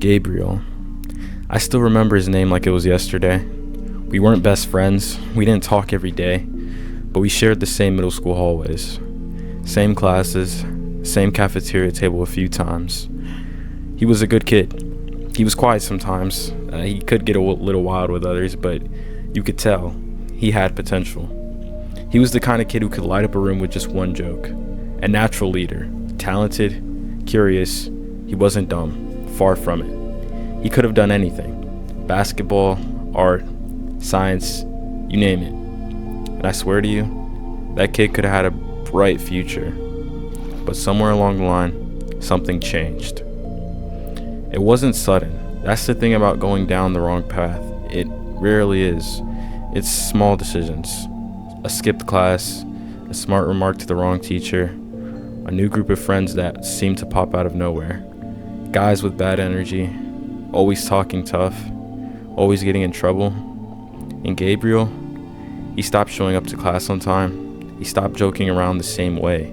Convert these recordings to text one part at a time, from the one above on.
Gabriel. I still remember his name like it was yesterday. We weren't best friends, we didn't talk every day, but we shared the same middle school hallways. Same classes, same cafeteria table a few times. He was a good kid. He was quiet sometimes. He could get a little wild with others, but you could tell he had potential. He was the kind of kid who could light up a room with just one joke. A natural leader, talented, curious. He wasn't dumb, far from it. He could have done anything. Basketball, art, science, you name it. And I swear to you, that kid could have had a bright future. But somewhere along the line, something changed. It wasn't sudden. That's the thing about going down the wrong path. It rarely is. It's small decisions. A skipped class, a smart remark to the wrong teacher, a new group of friends that seem to pop out of nowhere. Guys with bad energy, always talking tough, always getting in trouble. And Gabriel, he stopped showing up to class on time. He stopped joking around the same way.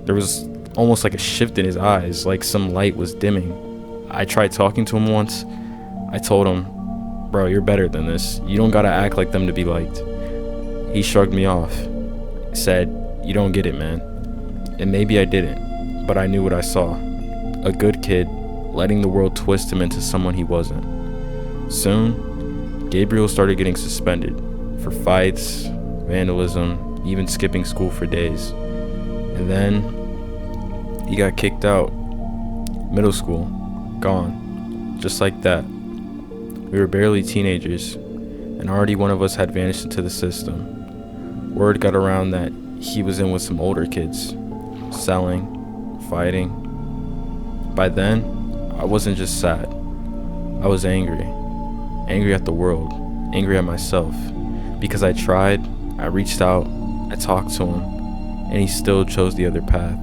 There was almost like a shift in his eyes, like some light was dimming. I tried talking to him once. I told him, "Bro, you're better than this. You don't gotta act like them to be liked." He shrugged me off, said, "You don't get it, man." And maybe I didn't, but I knew what I saw. A good kid, letting the world twist him into someone he wasn't. Soon, Gabriel started getting suspended for fights, vandalism, even skipping school for days. And then, he got kicked out. Middle school, gone, just like that. We were barely teenagers, and already one of us had vanished into the system. Word got around that he was in with some older kids, selling, fighting. By then, I wasn't just sad. I was angry. Angry at the world, angry at myself. Because I tried, I reached out, I talked to him, and he still chose the other path.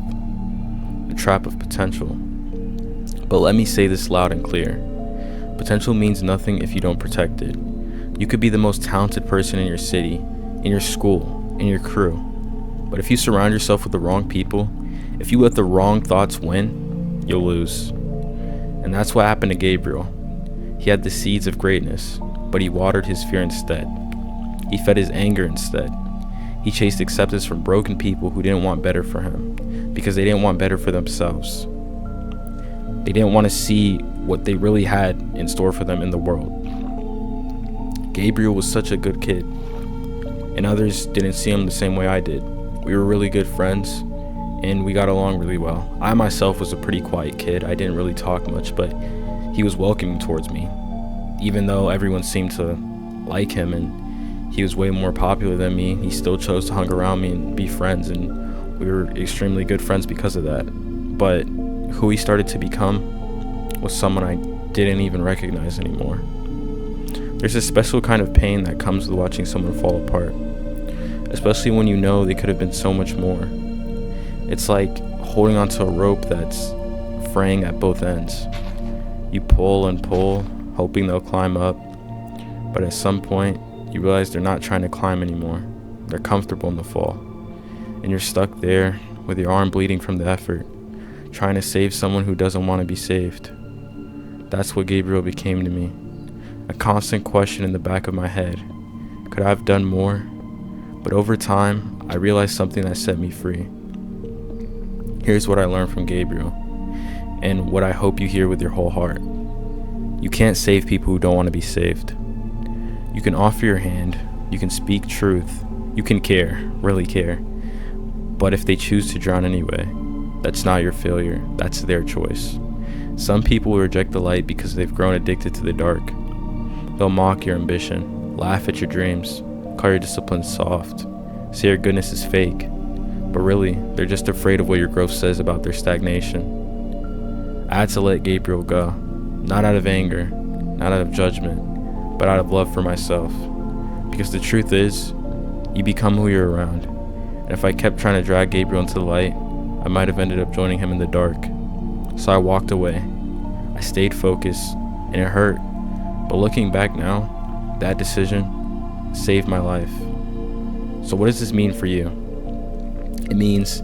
The trap of potential. But let me say this loud and clear. Potential means nothing if you don't protect it. You could be the most talented person in your city, in your school, in your crew. But if you surround yourself with the wrong people, if you let the wrong thoughts win, you'll lose. And that's what happened to Gabriel. He had the seeds of greatness, but he watered his fear instead. He fed his anger instead. He chased acceptance from broken people who didn't want better for him, because they didn't want better for themselves. They didn't want to see what they really had in store for them in the world. Gabriel was such a good kid, and others didn't see him the same way I did. We were really good friends, and we got along really well. I myself was a pretty quiet kid. I didn't really talk much, but he was welcoming towards me. Even though everyone seemed to like him and he was way more popular than me, he still chose to hang around me and be friends, and we were extremely good friends because of that. But who he started to become was someone I didn't even recognize anymore. There's a special kind of pain that comes with watching someone fall apart, especially when you know they could have been so much more. It's like holding onto a rope that's fraying at both ends. You pull and pull, hoping they'll climb up, but at some point, you realize they're not trying to climb anymore. They're comfortable in the fall, and you're stuck there with your arm bleeding from the effort, trying to save someone who doesn't want to be saved. That's what Gabriel became to me. A constant question in the back of my head. Could I have done more? But over time, I realized something that set me free. Here's what I learned from Gabriel, and what I hope you hear with your whole heart. You can't save people who don't want to be saved. You can offer your hand, you can speak truth, you can care, really care. But if they choose to drown anyway, that's not your failure, that's their choice. Some people will reject the light because they've grown addicted to the dark. They'll mock your ambition, laugh at your dreams, call your discipline soft, say your goodness is fake. But really, they're just afraid of what your growth says about their stagnation. I had to let Gabriel go, not out of anger, not out of judgment, but out of love for myself. Because the truth is, you become who you're around. And if I kept trying to drag Gabriel into the light, I might have ended up joining him in the dark. So I walked away. I stayed focused, and it hurt. But looking back now, that decision saved my life. So what does this mean for you? It means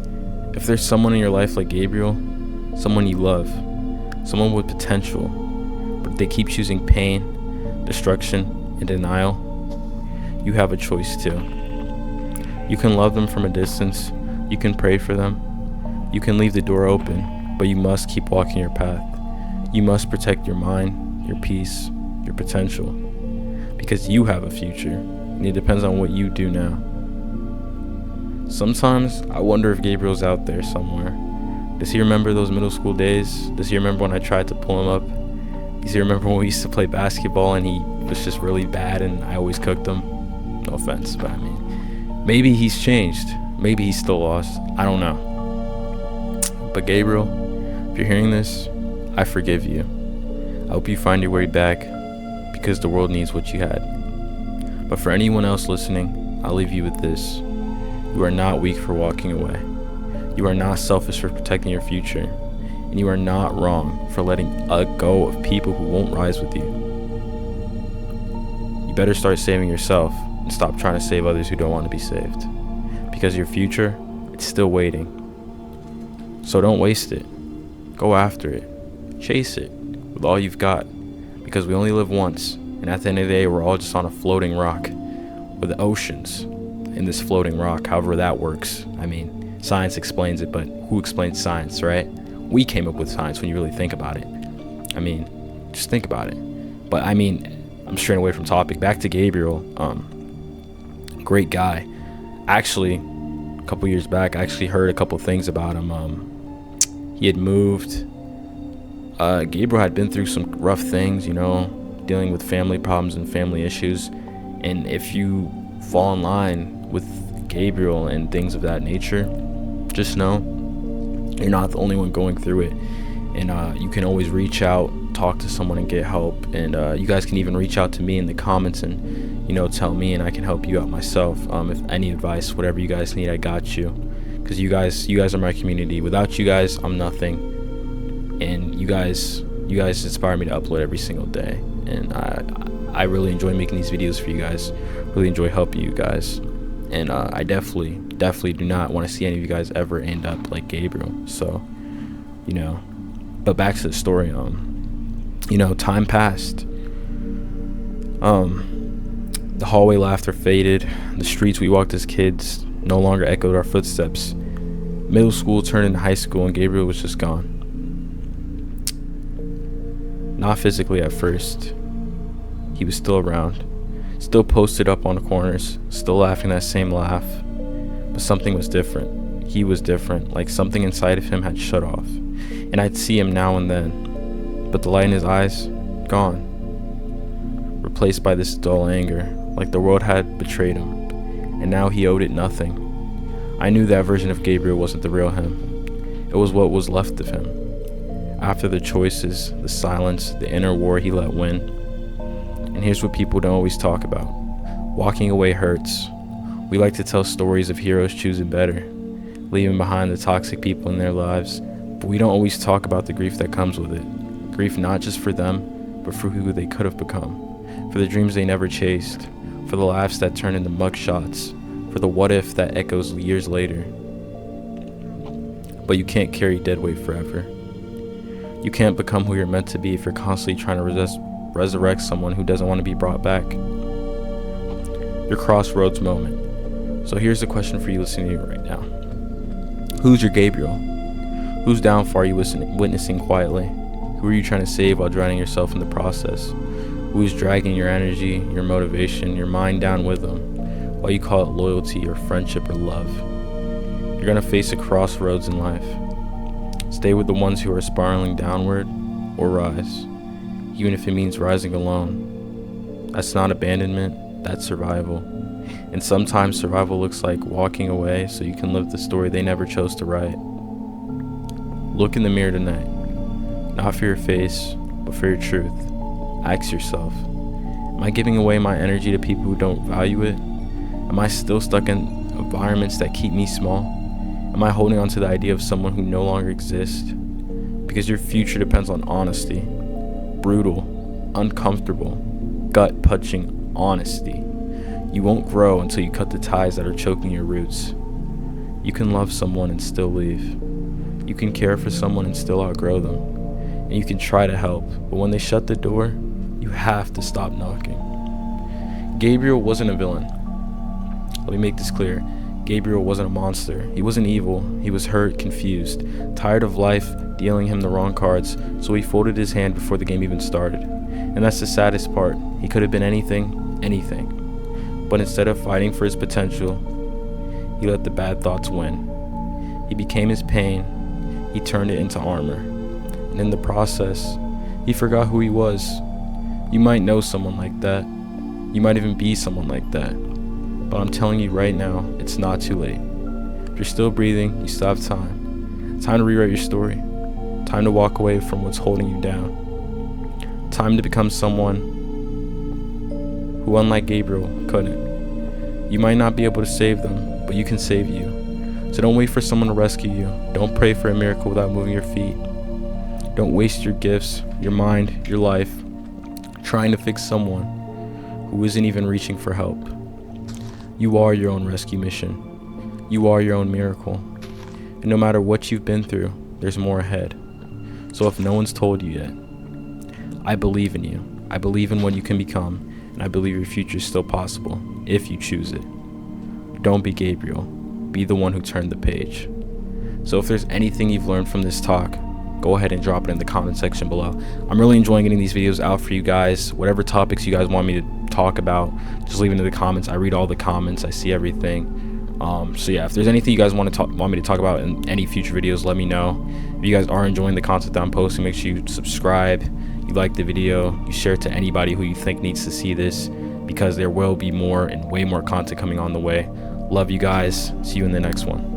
if there's someone in your life like Gabriel, someone you love, someone with potential, if they keep choosing pain, destruction, and denial, you have a choice too. You can love them from a distance, you can pray for them, you can leave the door open, but you must keep walking your path. You must protect your mind, your peace, your potential, because you have a future, and it depends on what you do now. Sometimes I wonder if Gabriel's out there somewhere. Does he remember those middle school days? Does he remember when I tried to pull him up? Does he remember when we used to play basketball and he was just really bad and I always cooked him? No offense, but I mean, maybe he's changed. Maybe he's still lost. I don't know. But Gabriel, if you're hearing this, I forgive you. I hope you find your way back, because the world needs what you had. But for anyone else listening, I'll leave you with this. You are not weak for walking away. You are not selfish for protecting your future. And you are not wrong for letting go of people who won't rise with you. You better start saving yourself and stop trying to save others who don't want to be saved. Because your future, it's still waiting. So don't waste it. Go after it. Chase it with all you've got. Because we only live once. And at the end of the day, we're all just on a floating rock with the oceans in this floating rock, however that works. I mean, science explains it, but who explains science, right? We came up with science when you really think about it. I mean, just think about it. But I mean, I'm straying away from topic. Back to Gabriel. Great guy. Actually, a couple years back, I actually heard a couple things about him. He had moved. Gabriel had been through some rough things, dealing with family problems and family issues. And if you fall in line with Gabriel and things of that nature, just know you're not the only one going through it. And you can always reach out, talk to someone and get help. And you guys can even reach out to me in the comments and tell me, and I can help you out myself. If any advice, whatever you guys need, I got you. Because you guys are my community. Without you guys, I'm nothing. And you guys inspire me to upload every single day. And I really enjoy making these videos for you guys. Really enjoy helping you guys. And I definitely do not want to see any of you guys ever end up like Gabriel. So, but back to the story. Time passed. The hallway laughter faded. The streets we walked as kids no longer echoed our footsteps. Middle school turned into high school, and Gabriel was just gone. Not physically at first. He was still around, still posted up on the corners, still laughing that same laugh. But something was different. He was different, like something inside of him had shut off. And I'd see him now and then, but the light in his eyes, gone. Replaced by this dull anger, like the world had betrayed him, and now he owed it nothing. I knew that version of Gabriel wasn't the real him. It was what was left of him. After the choices, the silence, the inner war he let win. And here's what people don't always talk about. Walking away hurts. We like to tell stories of heroes choosing better, leaving behind the toxic people in their lives, but we don't always talk about the grief that comes with it. Grief not just for them, but for who they could have become, for the dreams they never chased, for the laughs that turn into mugshots, for the what if that echoes years later. But you can't carry dead weight forever. You can't become who you're meant to be if you're constantly trying to resurrect someone who doesn't want to be brought back. Your crossroads moment. So here's the question for you listening to me right now. Who's your Gabriel? Whose downfall are you witnessing quietly? Who are you trying to save while drowning yourself in the process? Who is dragging your energy, your motivation, your mind down with them, while you call it loyalty or friendship or love? You're going to face a crossroads in life. Stay with the ones who are spiraling downward, or rise, even if it means rising alone. That's not abandonment, that's survival. And sometimes survival looks like walking away so you can live the story they never chose to write. Look in the mirror tonight, not for your face, but for your truth. Ask yourself, am I giving away my energy to people who don't value it? Am I still stuck in environments that keep me small? Am I holding on to the idea of someone who no longer exists? Because your future depends on honesty. Brutal, uncomfortable, gut-punching honesty. You won't grow until you cut the ties that are choking your roots. You can love someone and still leave. You can care for someone and still outgrow them. and you can try to help, but when they shut the door, you have to stop knocking. Gabriel wasn't a villain. Let me make this clear. Gabriel wasn't a monster. He wasn't evil. He was hurt, confused, tired of life dealing him the wrong cards, so he folded his hand before the game even started. And that's the saddest part. He could have been anything. But instead of fighting for his potential, he let the bad thoughts win. He became his pain. He turned it into armor. And in the process, he forgot who he was. You might know someone like that. You might even be someone like that. But I'm telling you right now, it's not too late. If you're still breathing, you still have time. Time to rewrite your story. Time to walk away from what's holding you down. Time to become someone who, unlike Gabriel, couldn't. You might not be able to save them, but you can save you. So don't wait for someone to rescue you. Don't pray for a miracle without moving your feet. Don't waste your gifts, your mind, your life, trying to fix someone who isn't even reaching for help. You are your own rescue mission. You are your own miracle. And no matter what you've been through, there's more ahead. So if no one's told you yet, I believe in you. I believe in what you can become, and I believe your future is still possible if you choose it. Don't be Gabriel. Be the one who turned the page. So if there's anything you've learned from this talk, go ahead and drop it in the comment section below. I'm really enjoying getting these videos out for you guys. Whatever topics you guys want me to talk about, just leave it in the comments. I read all the comments. I see everything. So yeah, if there's anything you guys want me to talk about in any future videos, let me know. If you guys are enjoying the content that I'm posting, make sure you subscribe, you like the video, you share it to anybody who you think needs to see this, because there will be more and way more content coming on the way. Love you guys. See you in the next one.